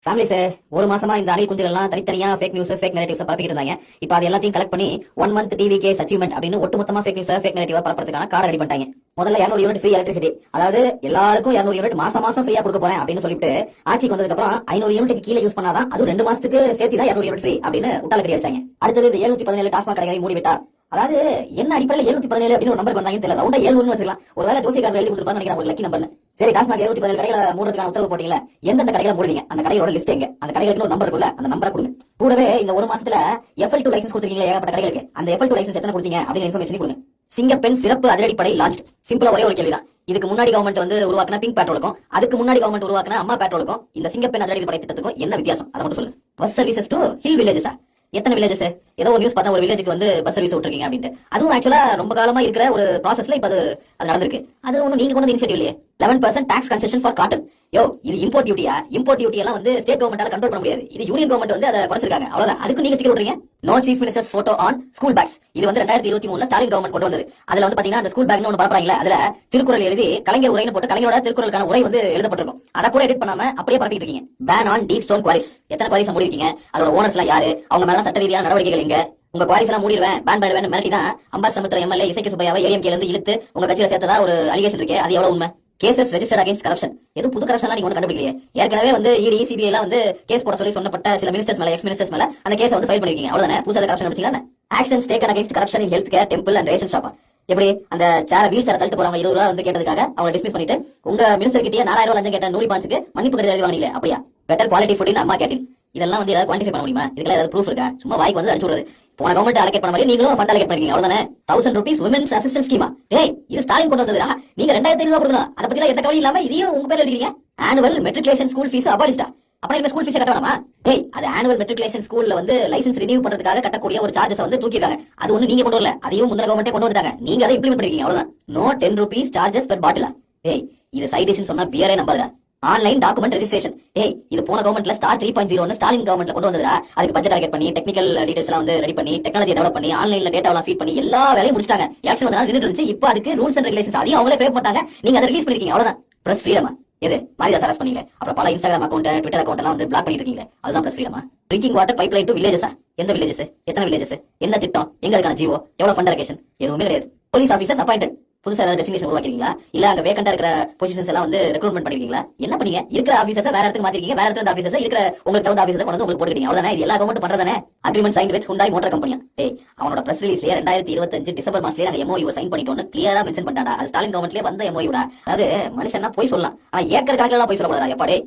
Families ஒரு மாசமா இந்த அணில் குஞ்சுகள்லாம் தனித்தனியா ஃபேக் நியூஸ் ஃபேக் நெரேட்டிவ்ஸ் பரப்பிட்டு இருந்தாங்க. இப்போ அது எல்லாத்தையும் கலெக்ட் பண்ணி 1 month டிவிகே அச்சீவ்மெண்ட் அப்படின்னு ஒட்டுமொத்தமா ஃபேக் நியூஸ் ஃபேக் நெரேட்டிவா பரப்புறதுக்கான கார்டு ரெடி பண்ணிட்டாங்க. முதல்ல 200 யூனிட் ஃப்ரீ எலக்ட்ரிசிட்டி, அதாவது எல்லாருக்கும் 200 யூனிட் மாசம் ஃப்ரீயா கொடுக்க போறேன் அப்படின்னு சொல்லிட்டு ஆட்சிக்கு வந்ததுக்கு அப்புறம் 500 யூனிட்டுக்கு கீழே யூஸ் பண்ணாதான் அது 2 மாசத்துக்கு சேர்த்து தான் 200 யூனிட் ஃப்ரீ அப்படின்னு உட்டால கட்டி அடிச்சாங்க. அடுத்தது இந்த 717 டாஸ்மாக் கடைகளை மூடிவிட்டார். அதாவது என்ன அடிப்படையில் 717 அப்படின்னு ஒரு நம்பருக்கு வந்தாங்க தெரியல. ரவுண்டா 700 வச்சுக்கலாம். ஒருவேளை ஜோசிகாரர் எழுதி கொடுத்துருப்பான்னு நினைக்கிறேன் ஒரு லக்கி நம்பர்னு. சரி, டாஸ்மாக் 717 கடைகளை மூடுறதுக்கான உத்தரவு போட்டீங்களா? எந்தெந்த கடைகளை மூடுவீங்க? அந்த கடையோட லிஸ்ட் எங்க? அந்த கடைகளுக்கு ஒரு நம்பர் இருக்குல்ல, அந்த நம்பரை கொடுங்க. கூடவே இந்த ஒரு மாசத்துல FL2 லைசன்ஸ் கொடுத்துருக்கீங்க ஏகப்பட்ட கடைகளுக்கு. அந்த FL2 லைசன்ஸ் எத்தனை கொடுத்தீங்க அப்படின்னு இன்ஃபர்மேஷன் கொடுங்க. சிங்கப்பெண் சிறப்பு அதிரடிப்படை லான்ச். சிம்பிளா ஒரே ஒரு கேள்விதான். இதுக்கு முன்னாடி கவர்மெண்ட் வந்து உருவாக்கின பிங்க் பேட்ரோலுக்கும் அதுக்கு முன்னாடி கவர்மெண்ட் உருவாக்கின அம்மா பேட்ரோலுக்கும் இந்த சிங்கப்பெண் அதிரடிப்படை திட்டத்துக்கும் என்ன வித்தியாசம்? அதை மட்டும் சொல்லு. பஸ் சர்வீசஸ் டு ஹில் வில்லேஜஸா? எத்தனை வில்லேஜஸ்? ஏதோ ஒரு நியூஸ் பார்த்தா ஒரு வில்லேஜுக்கு வந்து பஸ் சர்வீஸ் விட்டுருக்கீங்க அப்படின்ட்டு. அதுவும் ஆக்சுவலா ரொம்ப காலமா இருக்கிற ஒரு ப்ராசஸ்ல இப்ப அது நடந்திருக்கு. அது ஒன்னும் நீங்க கொண்டு இனிஷியேட்டிவ் இல்லையே. 11% டாக்ஸ் கன்செஷன் ஃபார் காட்டன். யோ, இது இம்போர்ட் டியூட்டியா? இம்போர்ட் டியூட்டி எல்லாம் வந்து ஸ்டேட் கவர்மெண்டால கண்ட்ரோல் பண்ண முடியாது. இது யூனியன் கவர்மெண்ட் வந்து அதை குறைச்சிருக்காங்க. அவ்வளவுதான். அதுக்கு நீங்க ஸ்டிக்கர் விடுறீங்க. No chief ministers photo on school bags. இது வந்து 2023 ஸ்டாலின் கவர்மெண்ட் கொண்டு வந்தது. அதுல வந்து பாத்தீங்கன்னா அந்த ஸ்கூல் பேக்னு ஒன்னு பரப்புறாங்களே, அதுல திருக்குறள் எழுதி கலைஞர் உரைன்னு போட்டு கலைஞரோட திருக்குறளுக்கான உரை வந்து எழுதப்பட்டிருக்கும். அதை கூட எடிட் பண்ணாம அப்படியே பரப்பிட்டு இருக்கீங்க. Ban on deep stone quarries. எத்தனை குவாரிஸ் மூடிருக்கீங்க? அதோட ஓனர்ஸ் எல்லாம் யாரு? அவங்க மேல சட்ட ரீதியான நடவடிக்கைகள் எங்க? உங்க குவாரிஸ் எல்லாம் மூடிடுவேன், பேன் பண்ணுவேன் மிரட்டி தான் அம்பாசமுத்திர எம்எல்ஏ இசைக்கு சுப்பையாவை ஏடிஎம்கே இருந்து இழுத்து உங்க கட்சியில சேர்த்ததா ஒரு அலிகேஷன் இருக்கு. அது எவ்வளவு உண்மை? Cases registered against corruption. எதுவும் புது கரப்ஷன் நீங்க ஒன்றும் கண்டுபிடிக்கலையே. ஏற்கனவே வந்து இடி சிபிஐ எல்லாம் வந்து கேஸ் போட சொல்லி சொன்னப்பட்ட சில மினிஸ்டர்ஸ் மேல எக்ஸ் மினிஸ்டர்ஸ் மேல அந்த கேஸை வந்து ஃபைல் பண்ணிருக்கீங்க. அவ்வளவுதானே? புதுசா கரப்ஷன் வச்சீங்களா? Actions taken against corruption in health care, temple and ration shop. எப்படி அந்த வீல் சேர தள்ளிட்டு போறவங்க 20 ரூபா வந்து கேட்டதுக்காக அவங்க டிஸ்மிஸ் பண்ணிட்டு உங்க மினிஸ்டர் கிட்டே 4000 ரூபாய் லஞ்சம் கேட்ட நூலி பான்ஸுக்கு மன்னிப்பு கடிதம் எழுதி வாங்கல. அப்படியா? பெட்டர் குவாலிட்டி ஃபுட் இன் அம்மா கேட்டின். இதெல்லாம் வந்து ஏதாவது குவான்டிஃபை பண்ண முடியுமா? இதுக்கெல்லாம் ஏதாவது ப்ரூஃப் இருக்கா? சும்மா வாய்க்கு வந்து அடிச்சு விடுறது. போன கவர்மெண்ட் அலோகேட் பண்ண மாதிரி நீங்களும் ஃபண்ட் அலோகேட் பண்ணிருக்கீங்க. அவ்வளவுதானே? 1000 rupees women's assistance scheme. டேய், இது ஸ்டாலின் கொண்டு வந்ததுடா. நீங்க 2500 ரூபாய் கொடுக்கணும். அத பத்திலாம் எந்த கவலையும் இல்லாம இதையும் உங்க பேர் எழுதிருக்கீங்க. ஆனுவல் மெட்ரிகுலேஷன் ஸ்கூல் ஃபீஸ் அபாலிஷ்டா. அப்ப இந்த ஸ்கூல் ஃபீஸ் கட்ட வேணாமா? டேய், அது ஆனுவல் மெட்ரிகுலேஷன் ஸ்கூல்ல வந்து லைசென்ஸ் ரினியூ பண்றதுக்காக கட்டக்கூடிய ஒரு சார்ஜஸ் வந்து தூக்கிட்டாங்க. அது ஒண்ணு நீங்க கொண்டு வரல. அதையும் முந்தின கவர்மெண்டே கொண்டு வந்துட்டாங்க. நீங்க அதை இம்ப்ளிமெண்ட் பண்ணிருக்கீங்க. அவ்வளவுதான். No 10 rupees charges per bottle. டேய், இது சைட் டிஷ்னு சொன்னா பியரே நம்பாதடா. Online document registration. ஏய், இது போன கவர்மெண்ட்ல ஸ்டார் 3.0 ஸ்டாலின் கவர்மெண்ட்ல கொண்டு வந்ததா. அதுக்கு பட்ஜெட் அலோகேட் பண்ணி டெக்னிக்கல் டீடைல்ஸ் எல்லாம் வந்து ரெடி பண்ணி டெக்னாலஜி டெவலப் பண்ணி ஆன்லைன்ல டேட்டா எல்லாம் ஃபீட் பண்ணி எல்லா வேலையும் முடிச்சிட்டாங்க. எலக்ஷன் வந்தனால நின்னுட்டு இருந்துச்சு. இப்போ அதுக்கு ரூல்ஸ் அண்ட் ரெகுலேஷன்ஸ் அதையும் அவங்களே ஃப்ரேம் பண்ணாங்க. நீங்க அதை ரிலீஸ் பண்ணிருக்கீங்க. அவ்வளவுதான். பிரஸ் ஃப்ரீடமா? எது மாரிதாஸ் அரெஸ்ட் பண்ணீங்க. அப்புறம் பல இன்ஸ்டாகிராம் அக்கௌண்ட் ட்விட்டர் அக்கௌண்ட் எல்லாம் வந்து பிளாக் பண்ணிட்டு இருக்கீங்க. அதுதான் பிரஸ் ஃப்ரீடமா? Drinking water pipe line to வில்லேஜஸா? எந்த வில்லேஜஸ்? எத்தனை வில்லேஜஸ்? எந்த திட்டம்? எங்க இருக்கான ஜிஓ? எவ்வளவு ஃபண்ட் அலோகேஷன்? எதுவுமே கிடையாது. Police officers appointed. புதுசா ஏதாவது டெசிக்னேஷன் உருவாக்கிருக்கீங்களா? இல்ல அங்க வேகண்டா இருக்கிற பொசிஷன்ஸ் எல்லாம் வந்து ரெக்ரூட்மெண்ட் பண்ணிருக்கீங்களா? என்ன பண்ணீங்க? இருக்கிற ஆபீசர்ஸ் வேற இடத்துக்கு மாத்திருக்கீங்க. வேற இடத்துல ஆபீசர்ஸ் இருக்கிற உங்களுக்கு தகுந்த ஆபீசர்ஸ் கொண்டு வந்து உங்களுக்கு போட்டுருக்கீங்க. அவ்வளவுதானே? இது எல்லா கவர்மெண்ட் பண்றதானே? Agreement sign with Hyundai motor கம்பெனியா? டேய், அவனோட பிரஸ் ரிலீஸ்ல 2025 டிசம்பர் மாசத்துல நாங்க MOU சைன் பண்ணிட்டோம்னு கிளியரா மென்ஷன் பண்ணாடா. அது ஸ்டாலின் கவர்மெண்ட்லயே வந்த MOU டா. அதாவது மனுஷன்னா போய் சொல்லலாம், ஆனா ஏக்கர் கணக்கில எல்லாம் போய் சொல்லக்கூடாதா? எப்பா டேய்.